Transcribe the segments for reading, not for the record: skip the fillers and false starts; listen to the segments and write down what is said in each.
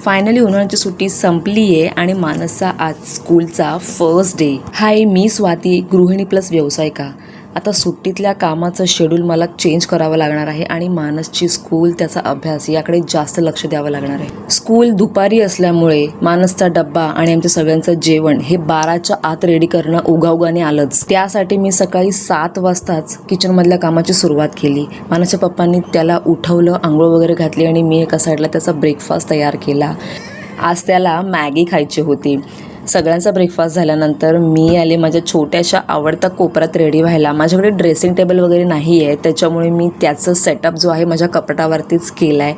Finally उन्हाळ्याची सुट्टी संपली आहे आणि मानसचा आज स्कूलचा फर्स्ट डे. हाय, मी स्वाती, गृहिणी प्लस व्यावसायिका. आता सुट्टीतल्या कामाचं शेड्यूल मला चेंज करावं लागणार आहे आणि मानसची स्कूल, त्याचा अभ्यास याकडे जास्त लक्ष द्यावं लागणार आहे. स्कूल दुपारी असल्यामुळे मानसचा डब्बा आणि आमच्या सगळ्यांचं जेवण हे 12च्या आत रेडी करणं उगाउगाने आलंच. त्यासाठी मी सकाळी 7 वाजताच किचनमधल्या कामाची सुरुवात केली. मानसच्या पप्पांनी त्याला उठवलं, आंघोळ वगैरे घातली आणि मी एका साईडला त्याचा ब्रेकफास्ट तयार केला. आज त्याला मॅगी खायची होती. सगळ्यांचा ब्रेकफास्ट झाल्यानंतर मी आले माझ्या छोट्याशा आवडत्या कोपऱ्यात रेडी व्हायला. माझ्याकडे ड्रेसिंग टेबल वगैरे नाही आहे, त्याच्यामुळे मी त्याचं सेटअप जो आहे माझ्या कपाटावरतीच केला आहे.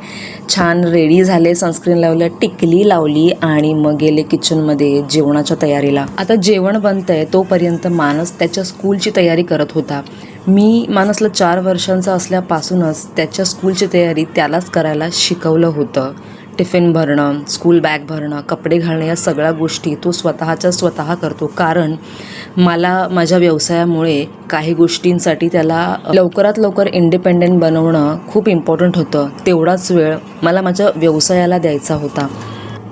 छान रेडी झाले, सनस्क्रीन लावलं, टिकली लावली आणि मग गेले किचनमध्ये जेवणाच्या तयारीला. आता जेवण बनतंय तोपर्यंत मानस त्याच्या स्कूलची तयारी करत होता. मी मानसला 4 वर्षांचा असल्यापासूनच त्याच्या स्कूलची तयारी त्यालाच करायला शिकवलं होतं. टिफिन भरणं, स्कूल बॅग भरणं, कपडे घालणं या सगळ्या गोष्टी तो स्वतः करतो. कारण मला माझ्या व्यवसायामुळे काही गोष्टींसाठी त्याला लवकरात लवकर इंडिपेंडेंट बनवणं खूप इम्पॉर्टंट होतं. तेवढाच वेळ मला माझ्या व्यवसायाला द्यायचा होता.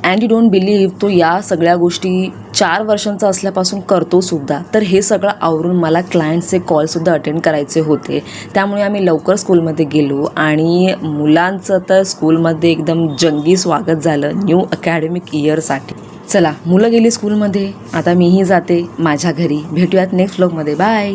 अँड यू डोंट बिलीव्ह, तो या सगळ्या गोष्टी 4 वर्षांचा असल्यापासून करतो सुद्धा. तर हे सगळं आवरून मला क्लायंटचे कॉलसुद्धा अटेंड करायचे होते. त्यामुळे आम्ही लवकर स्कूलमध्ये गेलो आणि मुलांचं तर स्कूलमध्ये एकदम जंगी स्वागत झालं न्यू अकॅडमिक इयरसाठी. चला, मुलं गेली स्कूलमध्ये, आता मीही जाते माझ्या घरी. भेटूयात नेक्स्ट व्लॉगमध्ये. बाय.